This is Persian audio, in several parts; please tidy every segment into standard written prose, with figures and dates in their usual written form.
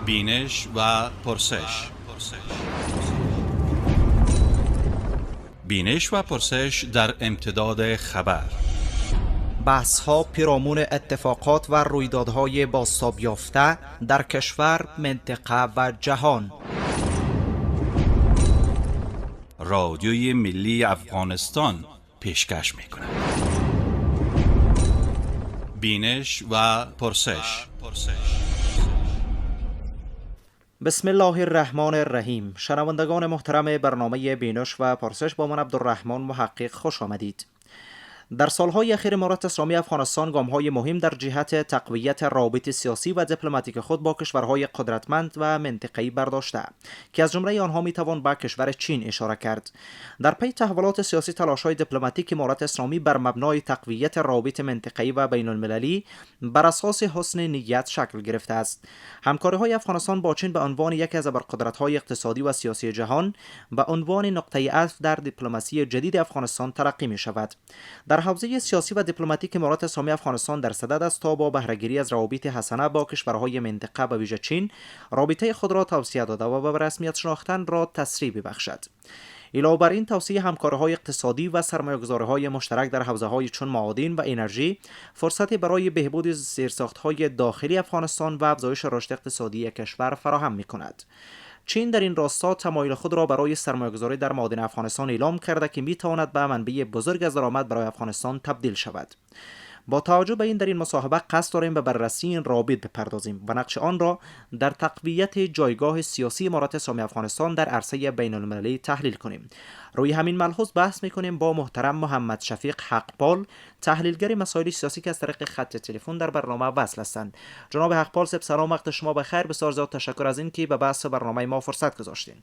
بینش و پرسش. بینش و پرسش در امتداد خبر. بحث‌ها پیرامون اتفاقات و رویدادهای بازتاب یافته در کشور، منطقه و جهان. رادیوی ملی افغانستان پیشکش می‌کند. بینش و پرسش. بسم الله الرحمن الرحیم. شنوندگان محترم برنامه بینش و پرسش، با من عبدالرحمن محقق خوش آمدید. در سالهای اخیر امارت اسلامی افغانستان گام‌های مهم در جهت تقویت روابط سیاسی و دیپلماتیک خود با کشورهای قدرتمند و منطقه‌ای برداشته که از جمله آنها میتوان به کشور چین اشاره کرد. در پی تحولات سیاسی، تلاش‌های دیپلماتیک امارت اسلامی بر مبنای تقویت روابط منطقه‌ای و بین‌المللی بر اساس حسن نیت شکل گرفته است. همکاری‌های افغانستان با چین به عنوان یکی از ابرقدرت‌های اقتصادی و سیاسی جهان به عنوان نقطه عطف در دیپلماسی جدید افغانستان تلقی می‌شود. در حوزه سیاسی و دیپلماتیک امارت اسلامی افغانستان در صدد است تا با بهره‌گیری از روابط حسنه با کشورهای منطقه به ویژه چین رابطه خود را توسعه داده و به رسمیت شناختن را تسریع ببخشد. علاوه بر این، توسعه همکاری‌های اقتصادی و سرمایه‌گذاری‌های مشترک در حوزه‌های چون معادن و انرژی فرصتی برای بهبود زیرساخت‌های داخلی افغانستان و افزایش رشد اقتصادی کشور فراهم می‌کند. چین در این راستا تمایل خود را برای سرمایه‌گذاری در معادن افغانستان اعلام کرده که می‌تواند به منبع بزرگ از درآمد برای افغانستان تبدیل شود. با توجه به این، در این مصاحبه قصد داریم به بررسی این روابط بپردازیم و نقش آن را در تقویت جایگاه سیاسی امارت اسلامی افغانستان در عرصه بین‌المللی تحلیل کنیم. روی همین ملحوظ بحث می‌کنیم با محترم محمد شفیق حقپال، تحلیلگر مسائل سیاسی که از طریق خط تلفن در برنامه وصل هستند. جناب حقپال صاحب، سلام، وقت شما بخیر. بسیار زیاد تشکر از این که به بحث برنامه ما فرصت گذاشتین.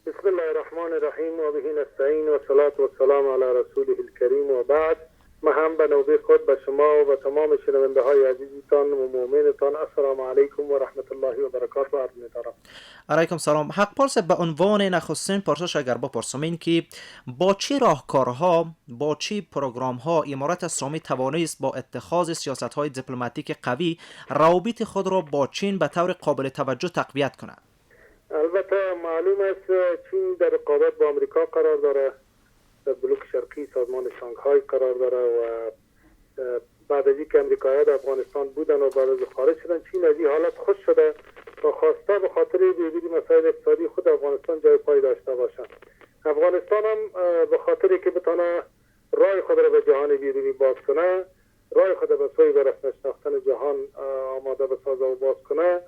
بسم الله الرحمن الرحیم و به نستعین و صلات و سلام علی رسوله الکریم و بعد. ما هم به نوبه خود به شما و تمام شنونده های عزیزتان و مؤمنتان السلام علیکم و رحمت الله و برکاته عرض می‌دارم. علیکم سلام. حقپال صاحب، به عنوان نخستین پرسش اگر بپرسم این که با چه راهکارها، با چه پروگرام‌ها امارت اسلامی توانست با اتخاذ سیاست‌های دیپلماتیک قوی روابط خود را با چین به طور قابل توجه تقویت کند؟ البته معلوم است چین در رقابت با آمریکا قرار داره، در بلوک شرقی سازمان شانگهای قرار داره و بعد از اینکه امریکایی‌ها در افغانستان بودن و بعد از خارج شدن، چین از این حالت خوش شده و خواسته به خاطر بهبود مسائل اقتصادی خود افغانستان جای پای داشته باشد. افغانستان هم به خاطر که بتونه راه خود را به جهان بیرونی باز کنه، راه خود به سوی به رسمیت شناختن جهان آماده بسازه و باز کنه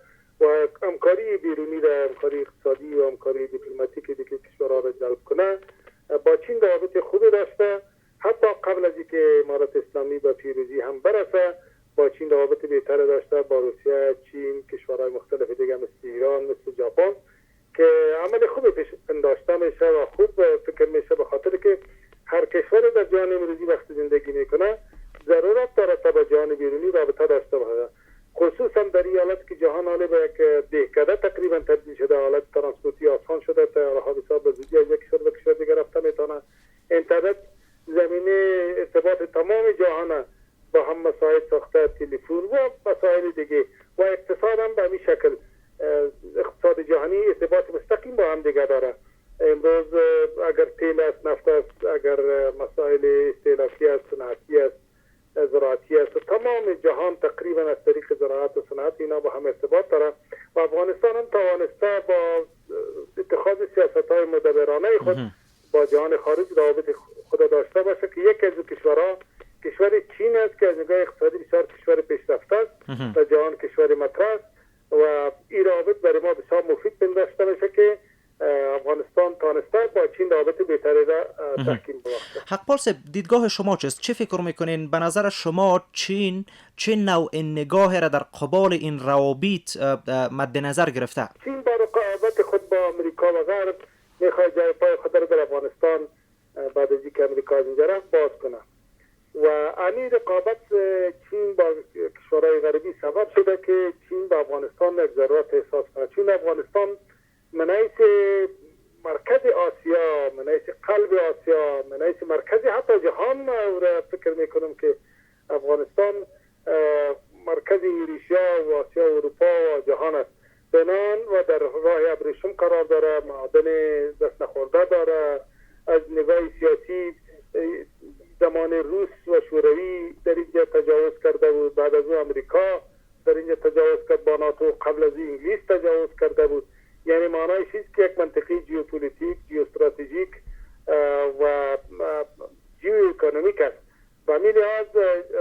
و همکاری بیرونی را، همکاری اقتصادی و همکاری دیپلماتیک دیگه کشورها را جلب کنه، با چین روابط خوب داشته. حتی قبل از اینکه امارت اسلامی به پیروزی هم برسه، با چین روابط بهتر داشته، با روسیه، چین، کشورهای مختلف دیگه مثل ایران، مثل ژاپن، که عمل خوبی پیش پنداشته میشه و خوب فکر میشه، به خاطر که هر کشور در جهان امروزی وقتی زندگی میکنه ضرورت داره تا با جهان بیرونی رابطه داشته باشه، خصوصا در این حالت که جهان حالا به یک دهکده تقریبا تبدیل شده، حالت ترانسپورتی آسان شده، طیاره‌ها بسیار به زودی از یک کشور به کشور دیگر رفته میتونه. اینترنت زمینه ارتباط تمام جهان با هم مسائل ساخته، تلفن و مسائل دیگه، و اقتصاد هم به همین شکل، اقتصاد جهانی ارتباط مستقیم با هم دیگه داره. امروز اگر تیل است، نفت است، اگر مسائل استهلاکی است، صنعتی است، زراعتی است، تمام جهان تقریبا از طریق زراعت و صنعت اینا با هم ارتباط داره و افغانستان هم توانسته با اتخاذ سیاست‌های مدبرانه خود با جهان خارج روابط خود داشته باشه که یکی از کشورها کشور چین است که از نگاه اقتصادی بسیار کشور پیشرفته است و جهان کشور مطرح است و این روابط برای ما بسیار مفید پنداشته میشه که افغانستان تانسته با چین رابطه بهتری را تحکیم ببخشه. حقپال صاحب، دیدگاه شما چیست؟ چه فکر میکنین؟ به نظر شما چین چه نوع نگاه را در قبال این روابط مد نظر گرفته؟ چین با رقابت خود با امریکا و غرب میخواد جای پای خود را در افغانستان بعد از اینکه امریکا از اینجا رفت باز کنه و این رقابت چین با کشورهای غربی سبب شده که چین با افغانستان یک ضرورت احساس کنه. چون افغانستان من حیث مرکز آسیا، من حیث قلب آسیا، من حیث مرکز حتی جهان را فکر میکنم که افغانستان مرکز ایرانیا و آسیا و اروپا و جهان است. بنان و در راه ابریشم قرار داره، معادن دست نخورده داره. از نگاه سیاسی زمان روس و شوروی در اینجا تجاوز کرده بود، بعد از او امریکا در اینجا تجاوز کرد با ناتو، قبل از انگلیس تجاوز کرده بود. یعنی معنای چیست که یک منطقه جیوپولیتیک، جیوستراتژیک و جیواکونومیک است. و همین لحاظ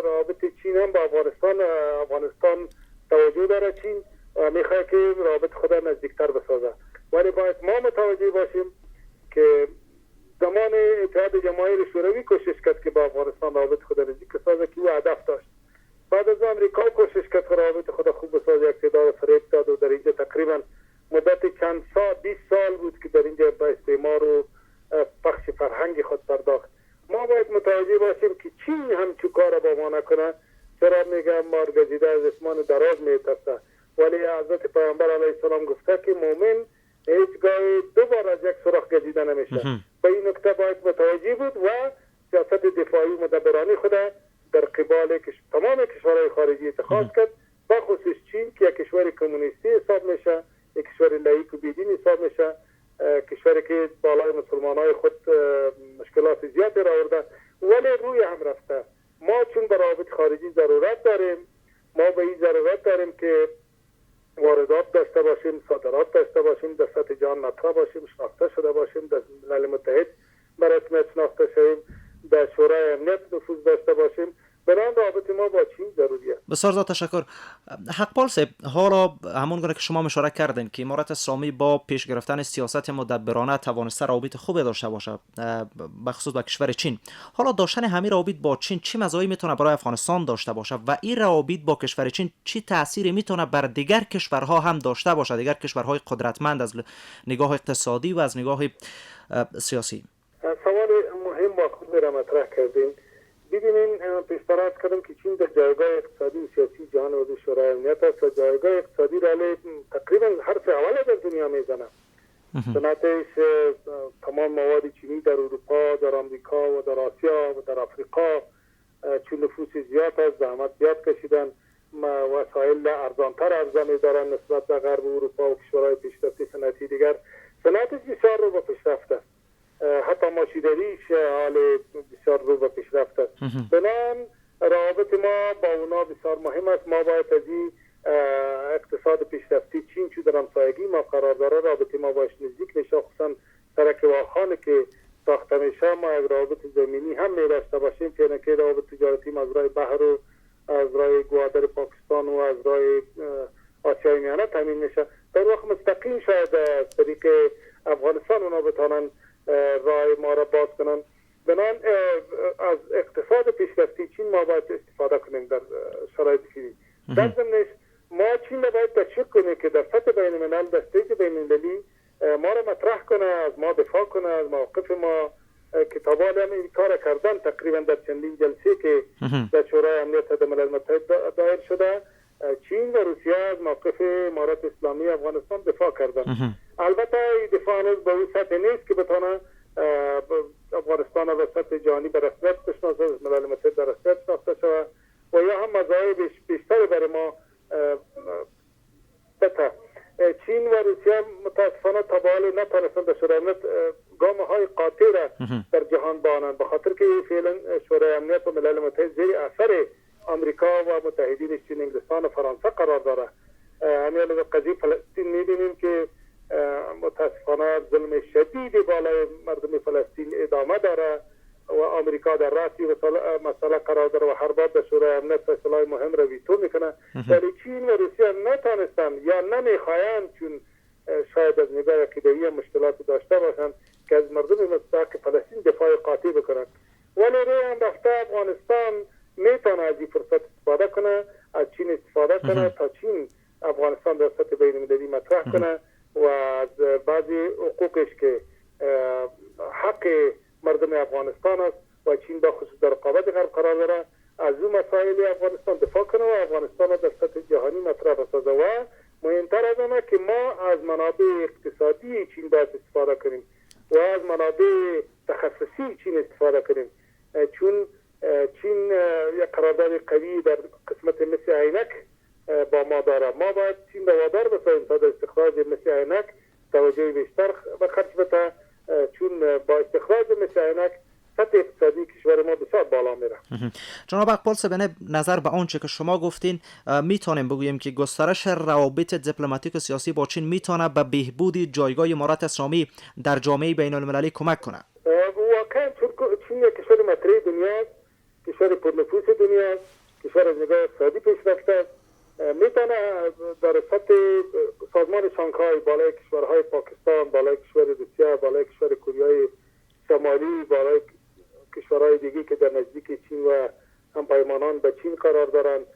رابط چین هم با افغانستان توجه داره. چین میخواد که رابط خود نزدیکتر بسازه، ولی باید ما متوجه باشیم که زمان اتحاد جماهیر شوروی کوشش کرد که با افغانستان رابط خود نزدیک سازه که او هدف داشت. بعد از آمریکا کوشش کرد که رابط خود خوب بسازه، اقتدار فریب داد و در اینجا تقریبا مدت چند سال 20 سال بود که در اینجا با استعمار و پخش فرهنگ خود پرداخت. ما باید متوجه باشیم که چین هم چو کار با ما نکنه. چرا میگم مار گزیده از اسمان دراز میترسه، ولی حضرت پیامبر علیه السلام گفته که مؤمن هیچگاه دو بار از یک سوراخ گزیده نمیشه. به این نکته باید متوجه بود و سیاست دفاعی مدبرانه خود در قبال تمام کشورهای خارجی اتخاذ کرد، با خصوص چین که یک کشور کمونیستی حساب میشه، یک کشور لایق و بیدین حساب میشه، کشوری که بالای مسلمانای خود مشکلات زیادی را آورده ولی روی هم رفته. ما چون به روابط خارجی ضرورت داریم، ما به این ضرورت داریم که واردات داشته باشیم، صادرات داشته باشیم، در سطح جهان مطرح باشیم، شناخته شده باشیم، در ملل متحد به رسمیت شناخته شویم، در شورای امنیت نفوذ داشته باشیم. برای رابط ما با چین ضروریه. بسیار زیاد تشکر. حقپال صاحب، حالا همون گونه که شما اشاره کردین که امارت اسلامی با پیش گرفتن سیاست مدبرانه توانسته روابط خوبی داشته باشه به خصوص با کشور چین. حالا داشتن همین روابط با چین چه مزایایی میتونه برای افغانستان داشته باشه و این روابط با کشور چین چه تأثیری میتونه بر دیگر کشورها هم داشته باشه، دیگر کشورهای قدرتمند از نگاه اقتصادی و از نگاه سیاسی؟ سوال مهم با خود را مطرح کردین. ببینین، پیش‌فرض کردم که چین در جایگاه اقتصادی و سیاسی جهان عضو شورای امنیت است و جایگاه اقتصادی را تقریبا حرف اول در دنیا میزنه. صنعتش تمام مواد چینی در اروپا، در آمریکا و در آسیا و در افریقا، چون نفوس زیاد است، زحمت زیاد کشیدن، وسایل ارزانتر عرضه می‌دارن نسبت به غرب اروپا و کشورهای پیشرفته صنعتی دیگر. صنعتش بسیار رو به پیشرفت است، حتی ماشیدریش حال بسیار رو به پیشرفت است. بنابراین روابط ما با اونا بسیار مهم است. ما باید از این اقتصاد پیشرفتی چین چون در همسایگی ما قرار داره رابطه ما باش نزدیک نشه، خصوصا سرک واخانه که ساخته میشه ما یک روابط زمینی هم می‌داشته باشیم که اینکه روابط تجارتی از راه بحر و از راه گوادر پاکستان و از راه آسیای میانه تامین میشه. در واقع مستقیم شاید از طریق افغانستان اونا بتانن راه ما را باز کنن. بنابراین از اقتصاد پیشرفتی چین ما باید استفاده کنیم در شرایط فعلی. در ضمنش ما چین را باید تشویق کنیم که در سطح بین الملل، در استیج بین المللی ما را مطرح کنه، از ما دفاع کنه، از موقف ما که طوال این کار کردن تقریبا در چندین جلسه که در شورای امنیت ملل متحد دایر شده. چین و روسیه از موقف امارت اسلامی افغانستان دفاع کردن. البته این دفاع هنوز به اون سطح نیست که بتونه افغانستان و سطح جهانی به رسمیت بشناسه، ملل متحد به رسمیت شناخته شود و یا هم مزایای بیشتری برای ما بده. چین و روسیه متاسفانه تا به حال نتونستن در شورای امنیت گام‌های قاطع را در جهان بانند، به خاطر که فعلا شورای امنیت و ملل متحد زیر اثر آمریکا و متحدینش چین، انگلستان و فرانسه قرار داره. همین قضیه فلسطین می‌بینیم که متاسفانه ظلم شدید بالای مردم فلسطین ادامه داره و آمریکا در رأس مسئله قرار داره و هر بار در شورای امنیت فیصله‌های مهم را ویتو میکنه. ولی چین و روسیه نتونستن یا نمیخواهند، چون شاید از نگاه عقیده‌ای مشکلات داشته باشند که از مردم مستحق فلسطین دفاع قاطع بکنند. ولی روی هم رفته افغانستان میتونه از این فرصت استفاده کنه، از چین استفاده کنه تا چین افغانستان در سطح بین المللی مطرح کنه و از بعضی حقوقش که حق مردم افغانستان است و چین با خصوص در رقابت غرب قرار داره، از اون مسائل افغانستان دفاع کنه و افغانستان را در سطح جهانی مطرح بسازه. و مهمتر از آنه که ما از منابع اقتصادی چین باید استفاده کنیم و از منابع تخصصی چین استفاده کنیم، چون چین یک قرارداد قوی در قسمت مثل عینک با ما داره داره. ما باید چین را وادار بسازیم تا در استخراج مثل عینک توجه بیشتر به خرج بده، چون با استخراج مثل عینک سطح اقتصادی کشور ما بسیار بالا میره. جناب اقبال صاحب، نظر به آنچه که شما گفتین، میتونیم بگوییم که گسترش روابط دیپلماتیک و سیاسی با چین میتونه به بهبود جایگاه امارات اسلامی در جامعه بین المللی کمک کنه؟ واقعا چین یک کشور مطرح دنیاست، کشور پرنفوذ دنیاست، کشور از نگاه اقتصادی پیشرفته است، میتونه در سطح سازمان شانگهای بالای کشورهای پاکستان، بالای کشور روسیه، بالای کشور کره شمالی، بالای کشورهای دیگه که در نزدیک چین و همپیمانان به چین قرار دارند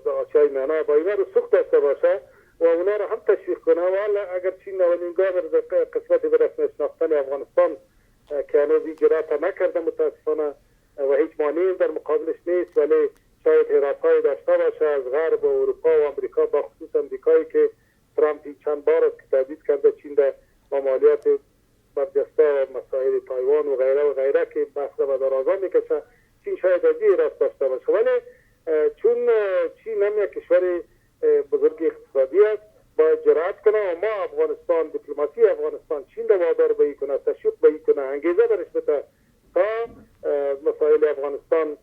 آسیای میانه با اینا رسوخ داشته باشه و اونا رو هم تشویق کنه. و اگر چین اولین گام در قسمت به رسم شناختن افغانستان که هنوز جرأت نکرده متاسفانه و هیچ مانعی در مقابلش نیست، ولی شاید حراس‌هایی داشته باشه از غرب و اروپا و امریکا، با خصوص امریکایی که ترامپ چند بار است که تهدید کرده چین در ممالیات برجسته و مسائل تایوان و غیره که بحث را به درازا میکشه. چین شاید از این راست داشته باشه، ولی چون چین هم یک کشور بزرگ اقتصادی است باید جرأت کنه و ما افغانستان، دیپلماسی افغانستان چین را وادار به این کنه، تشویق به این کنه، انگیزه برش بده تا مسائل افغانستان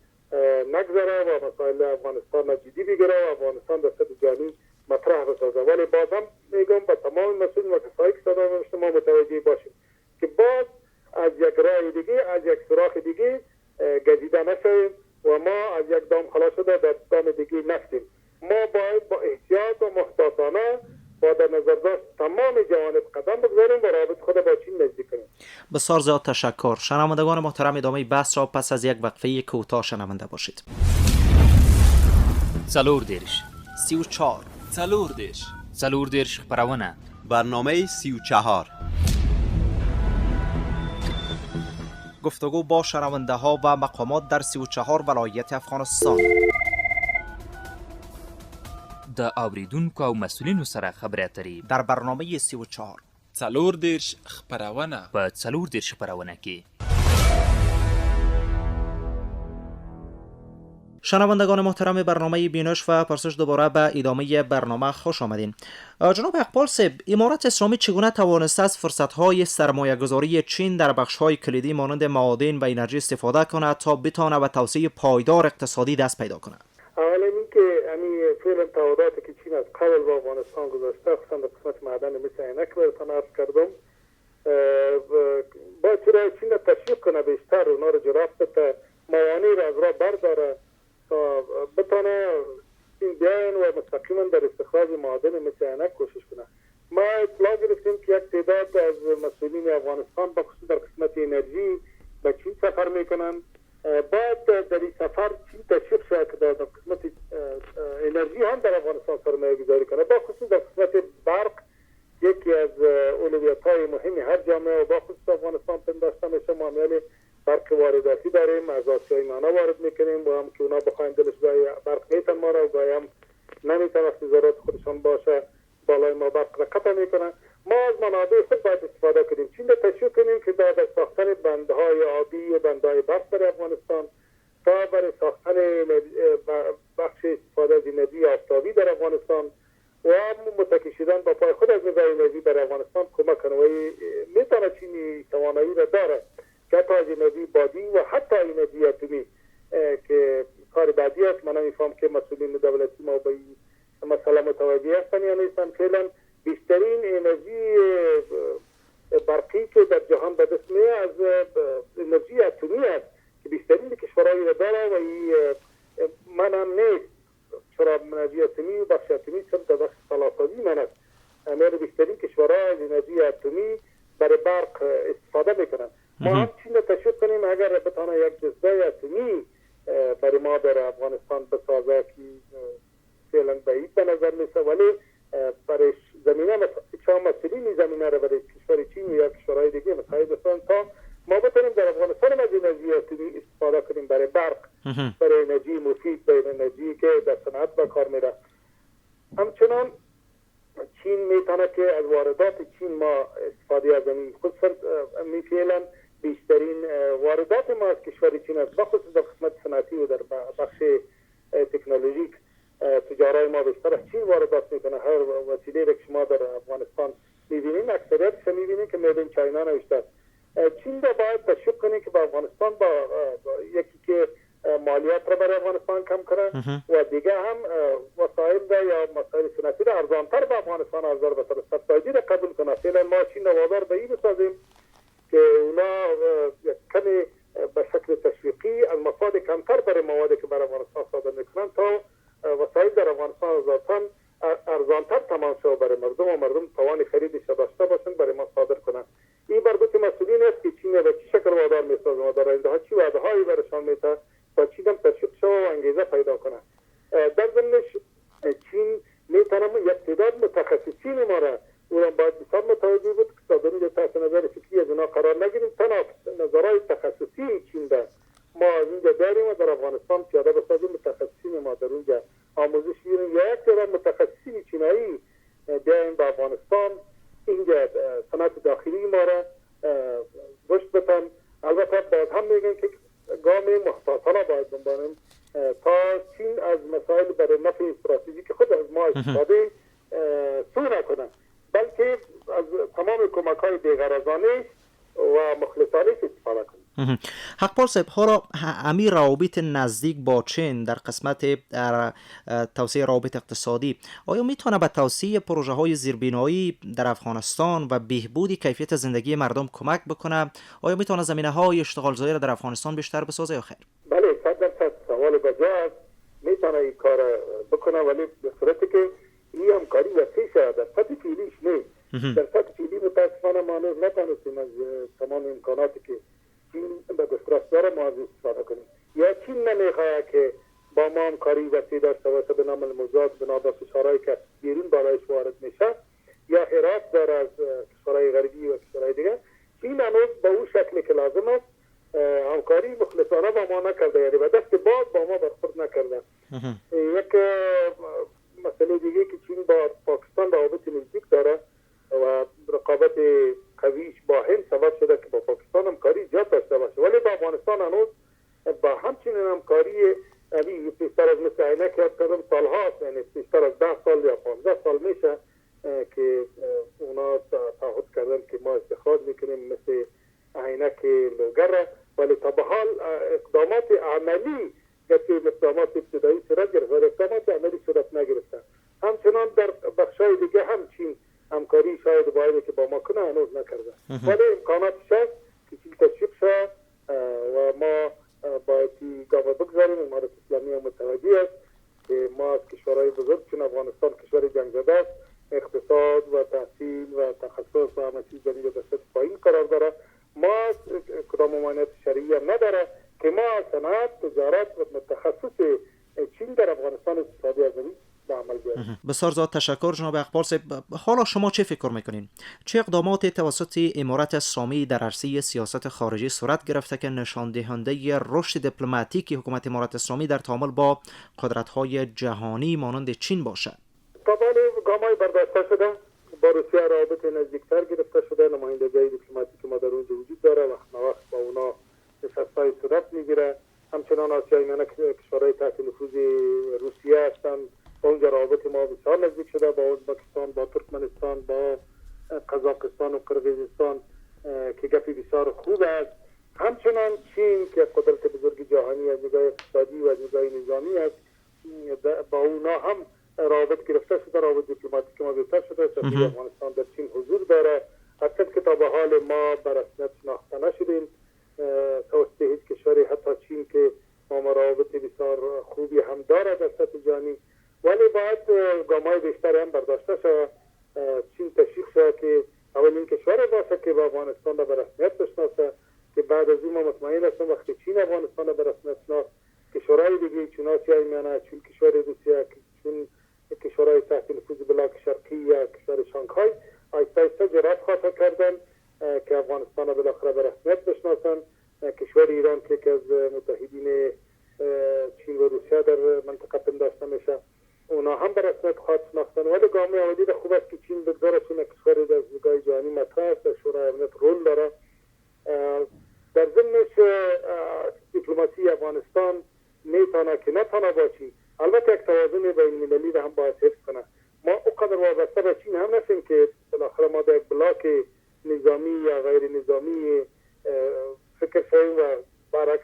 نگذره و مسائل افغانستان را جدی بگیره و افغانستان در سطح جهانی مطرح بسازه. ولی بازم میگم به تمام مسئولین و کسایی که صدا میشنوه ما متوجه باشیم که باز از یک راه دیگه، از یک سوراخ دیگه گزیده نشویم و ما از یک دام خلاص شده در دام دیگه نفتیم. ما باید با احتیاط و محتاطانه با در نظر داشت تمام جوانب قدم بگذاریم و رابط خود با چین نزدیک کنیم. بسیار زیاد تشکر. شنوندگان محترم، ادامه بحث را پس از یک وقفه کوتاه شنونده باشید. 34 34 خبرونه برنامه 34 گفتگو با شنونده ها و مقامات در 34 ولایت افغانستان. د اوریدونکو او مسؤلینو سره خبرې اترې در برنامه 34 34 خبرونه په 34 خبرونه کې. شنوندگان محترم برنامه بینش و پرسش دوباره به ادامه برنامه خوش آمدین. جناب اقبال صاحب، امارات اسلامی چگونه توانسته از فرصت‌های سرمایه‌گذاری چین در بخش‌های کلیدی مانند معادن و انرژی استفاده کند تا بتواند به توسعه پایدار اقتصادی دست پیدا کند؟ اولا اینکه فعلا تعهداتی که چین از قبل با افغانستان گذاشته، خصوصا در قسمت معدن مثل عینک براتون عرض کردم، باید چین را تشویق کنه بیشتر، اونا را جرأت بده، موانع را از راه برداره تا بتونه این بیاین و مستقیما در استخراج معادن مثل عینک کوشش کنه. ما اطلاع گرفتیم که یک تعداد از مسئولین افغانستان با خصوص در قسمت انرژی به چین سفر میکنن. باید در این سفر چین تشویق شد که در قسمت انرژی هم در افغانستان سرمایه گذاری کنه، با خصوص در قسمت برق یکی از اولویت‌های مهمی هر جامعه و با خصوص افغانستان پنداشته میشه. ما عمل برق وارداتی داریم، از آسیای میانه وارد میکنیم و هم که اونا بخواین دلش گاهی برق میتن ما را و گاهی هم نمیتن، وقتی ضرورت خودشان باشه بالای ما برق را قطع میکنن. ما از منابع خود باید استفاده کنیم، چین را تشویق کنیم که در ساختن بندهای آبی و بندهای برق در افغانستان تا برای ساختن بخش استفاده از انرژی آفتابی در افغانستان و متکی شدن با پای خود از نظام انرژی در افغانستان کمک کنه. و میتونه چینی توانایی را داره که حتی از انرژی بادی و حتی انرژی اتمی که کار بعدی است. من نمیفهم که مسئولین دولتی ما به این مسئله متوجه هستن یا نیستن. فعلا بیشترین انرژی برقی که در جهان به دست میاد از انرژی اتمی است که بیشترین کشورهایی را داره و من هم نیست چرا انرژی اتمی و بخش اتمی چون در بخش سلاسازی من است. همه بیشترین کشورها از انرژی اتمی برای برق استفاده میکنن. ما هم چین را تشویق کنیم اگر بتانه یک جزوه اتمی برای ما در افغانستان بسازه که فعلا بعید به نظر میسه، ولی برای زمینه چه مسئولین زمینه را برای کشور چین یا کشورهای دیگه مساعد بسازن تا ما بتونیم در افغانستان از انرژی اتمی استفاده کنیم برای برق، برای انرژی مفید، برای انرژی که در صنعت به کار میره. همچنان چین میتونه که از واردات چین ما استفاده از این، خصوصا فعلا بیشترین واردات ما از کشور چین است، بخصوص در قسمت صنعتی و در بخش تکنولوژیک. تجارای ما بیشتر از چین واردات میکنه. هر وسیله که شما در افغانستان میبینین اکثریتش میبینین که میدین چاینا نوشته. چین را باید تشویق کنه که با افغانستان با یکی که مالیات را برای افغانستان کم کنه و دیگه هم وسایل یا مسائل صنعتی را ارزانتر به افغانستان ارزان بسازه، سبسایدی را قبول کنه. فعلا ما چین را وادار به این بسازیم که اونا کمی به شکل تشویقی از مفاد کمتر برای موادی که برای افغانستان صادر میکنن تا وسایل در افغانستان ذاتاً ارزانتر تمام شود برای مردم و مردم توان خریدش داشته باشن برای ما صادر کنن. این بر دوت مسئولین است که چین به چه شکل وادار میسازه و در آینده ها چی وعده هایی برشان میده تا چین هم تشویق شود و انگیزه پیدا کنه. در ضمنش چین میتونه یک تعداد متخصصین ما را اونم باید بسیار متوجه بود که صادرین تحت نظر فکری از اونا قرار نگیریم. تنها نظرهای تخصصی چین ده ما از اینجا داریم و در افغانستان پیاده بسازیم. متخصصین ما در اونجا آموزش بگیریم یا یک تعداد متخصصین چینایی بیایم به افغانستان اینجا صنعت داخلی ما را رشد بدن. البته باز هم میگن که گام محتاطانه باید بنبانیم تا چین از مسائل برای نفع استراتژیک خود از ما استفاده سو نکنه، بلکه از تمام کمک‌های بی‌غرضانه و مخلصانه استفاده کنه. حقپال صاحب، حالا همین روابط نزدیک با چین در قسمت توسعه روابط اقتصادی آیا میتونه به توسعه پروژه های زیربنایی در افغانستان و بهبود کیفیت زندگی مردم کمک بکنه؟ آیا میتونه زمینه های اشتغالزایی را در افغانستان بیشتر بسازه یا خیر؟ بله، 100% سوال بجا است. میتونه این کار بکنه، ولی به صورتی که این همکاری وسیع شد. در سطح فعلیش نه. در سطح فعلی متاسفانه ما نتونستیم از تمام امکاناتی که چین به دسترس داره ما از استفاده کنیم. یا چین نمیخواد که با ما همکاری وسیع داشته باشه به نام الموضوعات بنا به فشارهایی که بیرون بالایش وارد میشه یا حراس داره از کشورهای غربی و کشورهای دیگه. چین هنوز به اون شکلی که لازم است همکاری مخلصانه با ما نکرده، یعنی به دست باز با ما برخورد نکرده. یک مسئله دیگه که چین با پاکستان روابط نزدیک داره و رقابت قویش با هند سبب شده که با پاکستان همکاری زیاد داشته باشه، ولی با افغانستان هنوز با همچنین همکاری بیشتر از مثل عینک یاد کردم سالهاست، یعنی بیشتر از 10 سال یا 15 سال میشه که اونا تعهد کردن که ما استخراج میکنیم مثل عینک لوگر، ولی تا به حال اقدامات عملی که اقدامات ابتدایی صورت گرفت ولی اقدامات عملی صورت نگرفتن. همچنان در بخشای دیگه هم چین همکاری شاید باید که با ما کنه هنوز نکرده، ولی امکاناتش هست که چین تشویق شد و ما باید گاوا بگذاریم. امارات اسلامی هم متوجه است که ما از کشورهای بزرگ چون افغانستان کشور جنگ زده است، اقتصاد و تحصیل و تخصص و همه چیز در اینجا در سطح پایین قرار داره. ما کدام ممانعت شرعی هم نداره که ما صنعت، تجارت و تخصص چین در افغانستان اقتصادی از این به عمل بیاریم. بسیار زیاد تشکر جناب اقبال صاحب. حالا شما چه فکر میکنین؟ چه اقداماتی توسط امارت اسلامی در عرصه سیاست خارجی صورت گرفته که نشان دهنده رشد دیپلماتیکی حکومت امارت اسلامی در تعامل با قدرت‌های جهانی مانند چین باشد؟ طبعا گام‌های برداشته شده، با روسیه روابط نزدیکتر گرفته شده، نمایندگی دیپلماتیک ما در اونجا وجود داره، وقت وقت با اونا نشست‌های صورت میگیره. همچنان آسیای میانه کشورهای تحت نفوذ روسیه هستند، با اونجا روابط ما بسیار نزدیک شده، با ازبکستان، با ترکمنستان، با قزاقستان و قرقیزستان که گپی بسیار خوب است. همچنان چین که قدرت بزرگ جهانی از نگاه اقتصادی و از نگاه نظامی است، با اونا هم روابط گرفته شده، روابط دیپلماتیک ما بهتر شده. سفیر افغانستان در چین حضور داره، هرچند که تا به حال ما به رسمیت شناخته نشدیم توسط هیچ کشوری، حتی چین که ما روابط بسیار خوبی هم داره در سطح جهانی، ولی باید گام‌های بیشتر هم برداشته شود. چین تشویق شود که اولین کشور باشه که با افغانستان را به رسمیت بشناسه، که بعد از این ما مطمئن هستم وقتی چین افغانستان را به رسمیت شناخت، کشورهای دیگه چون آسیای میانه، چون کشور روسیه، چون کشورهای تحت نفوذ بلاک شرقی یا کشور شانگهای آیسته آیسته جرأت خواهد کردن که افغانستان را بالاخره به رسمیت بشناسن. کشور ایران که از متحدین چین و روسیه در منطقه پنداشته میشه، اونا هم به رسمیت خواهد شناختن. ولی گام اولی خوب است که چین بگذاره، چون کشوری در نگاه جهانی مطرح است، در شورای امنیت رول داره. در ضمنش دیپلماسی افغانستان میتونه که نتونه باشی، البته یک توازن بین آنقدر وابسته به چین هم نشیم که بالاخره ما در بلاک نظامی یا غیر نظامی فکر شویم و برعکس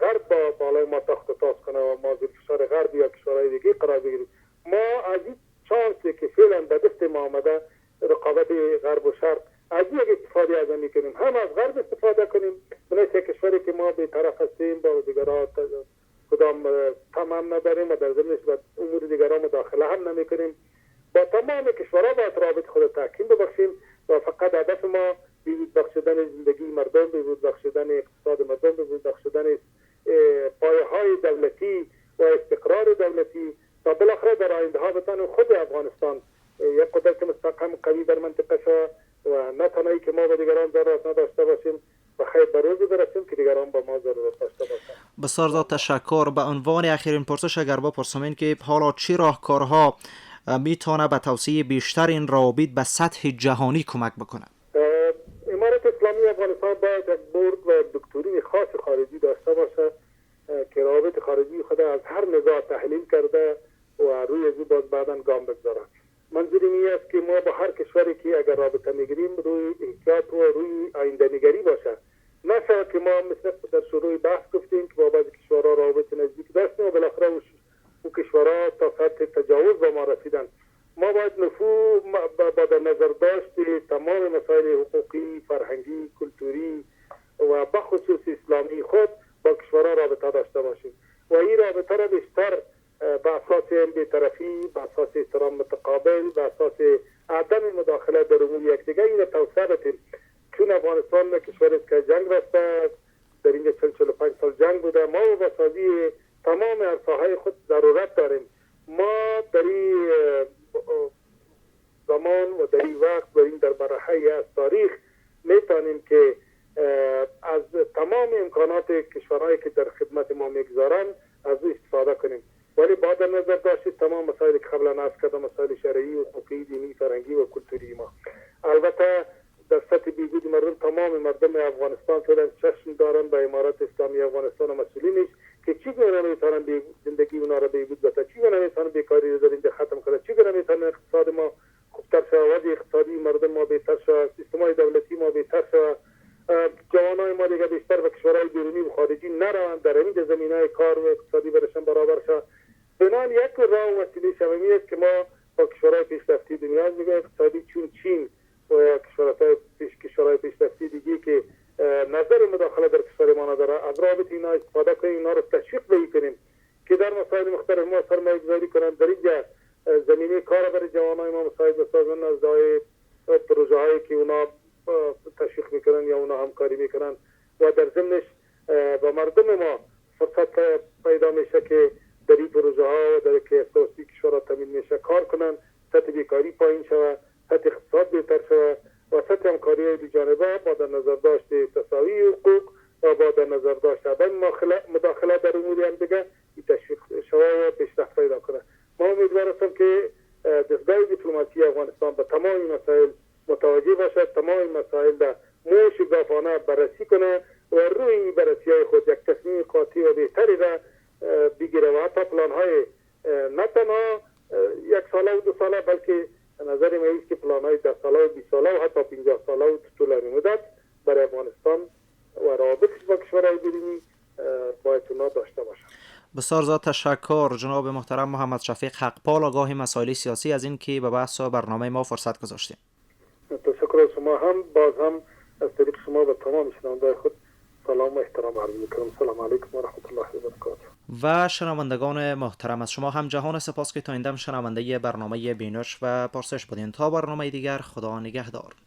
غرب با بالای ما تخت و تاز کنه و ما زیر فشار غرب یا کشورهای دیگه قرار بگیریم. ما از این چانسی که فعلا به دست ما آمده رقابت غرب و شرق از یک استفاده از آن کنیم، هم از غرب استفاده کنیم مثل کشوری که ما به طرف هستیم با دیگران کدام تمام نداریم و در ضمنش به امور دیگران مداخله هم نمی کنیم. با تمام کشورها باید رابط خود تحکیم ببخشیم و فقط هدف ما بهبود بخشیدن زندگی مردم، بهبود بخشیدن اقتصاد مردم، بهبود بخشیدن پایه‌های دولتی و استقرار دولتی تا بالاخره در آینده ها بتانیم خود افغانستان یک قدرت مستقیم قوی در منطقه شود و نه تنهایی که ما به دیگران ضرورت نداشته باشیم و خیر به روزی برسیم که دیگران با ما ضرورت داشته باشند. بسیار زیاد تشکر. به عنوان آخرین پرسش اگر بپرسم این که حالا چه راهکارها میتونه به توسعه بیشتر این روابط به سطح جهانی کمک بکنه؟ امارت اسلامی افغانستان باید یک بورد و دکترین خاص خارجی داشته باشه که روابط خارجی خود از هر نگاه تحلیل کرده و روی ازی باز بعداً گام بگذاره. منظورم این است که ما با هر کشوری که اگر رابطه میگیریم روی احتیاط و روی آینده نگری باشه، نه که ما مثل در شروع بحث گفتیم که با بعضی کشورها رابط نزدیک داشتیم و بالاخره اون کشورها تا سطح تجاوز به ما رسیدن. ما باید با در نظر داشت تمام مسائل حقوقی، فرهنگی، کلتوری و بخصوص اسلامی خود با کشورها رابطه داشته باشیم و این رابطه را بیشتر به اساس بی‌طرفی، به اساس احترام متقابل، به اساس عدم مداخله در امور یکدیگر این را توسعه بدیم. چون افغانستان کشوری است که جنگ رفته، در اینجا 45 سال جنگ بوده، ما به بسازی تمام عرصه‌های خود ضرورت داریم. ما در این زمان و در این وقت و این در برهه‌ای از تاریخ میتونیم که از تمام امکانات کشورهایی که در خدمت ما میگذارن از او استفاده کنیم، ولی با در نظر داشت تمام مسائلی که قبلا عرض کردم، مسائل شرعی، حقوقی، دینی، فرهنگی و کلتوری ما. البته در سطح بهبود مردم تمام مردم افغانستان فعلا چشم دارن به امارت اسلامی افغانستان و مسئولینش که چگونه میتونن زندگی اونا را بهبود بده، چگونه میتونن بیکاری رو در اینجا ختم کنه، چگونه میتونن اقتصاد ما خوبتر شود، وضع اقتصادی مردم ما بهتر شود، سیستم‌های دولتی ما بهتر شود، جوانای ما دیگه بیشتر به کشورهای بیرونی و خارجی نروند، در این زمینه‌های کار و اقتصادی برشن برابر شود. بنابراین یک راه و وسیله شمالی است که ما با کشورهای پیشرفته دنیا میگه اقتصادی چون چین و کشورهای پیشرفته دیگه که نظر مداخله در کشور ما نداره از رابط اینا استفاده کنیم، اینا رو تشویق کنیم که در مسائل مختلف ما سرمایه‌گذاری کنند، در اینجا زمینه کار برای جوانای ما مساعد بسازن از پروژه هایی که اونا تشویق میکنن یا اونا همکاری میکنن و در ضمنش با مردم ما فرصت پیدا میشه که در این پروژه ها و در که اساسی کشورها تامین میشه کار کنن، سطح بیکاری پایین شود، سطح اقتصاد بهتر شود و سطح همکاری دو جانبه با در نظر داشت تساوی حقوق و با در نظر داشت عدم مداخله در امور هم دیگه تشویق شود و پیشرفت پیدا کنه. ما امیدوار هستم که دستگاه دیپلماسی افغانستان به تمام مسائل متوجه باشد، تمام مسائل را موشگافانه بررسی کنه و روی بررسی‌های خود یک تصمیم قاطع و بهتری را بگیره و حتی پلان‌های نه تنها یک ساله و 2 ساله بلکه نظر من است که پلان‌های 10 ساله و 20 ساله و حتی 50 ساله و طولانی مدت برای افغانستان و روابطش با کشورهای بیرونی باید اونا داشته باشند. بسیار زیاد تشکر جناب محترم محمد شفیق حقپال آگاه مسائل سیاسی از این که به بحث و برنامه ما فرصت گذاشتیم. تشکر از شما هم، باز هم از طریق شما به تمام شنوندگان خود سلام و احترام عرض می‌کنم. السلام علیکم و رحمت الله و برکاته. و شنوندگان محترم از شما هم جهان سپاس که تا این دم شنونده برنامه بینش و پرسش بودین. تا برنامه دیگر خدا نگهدار.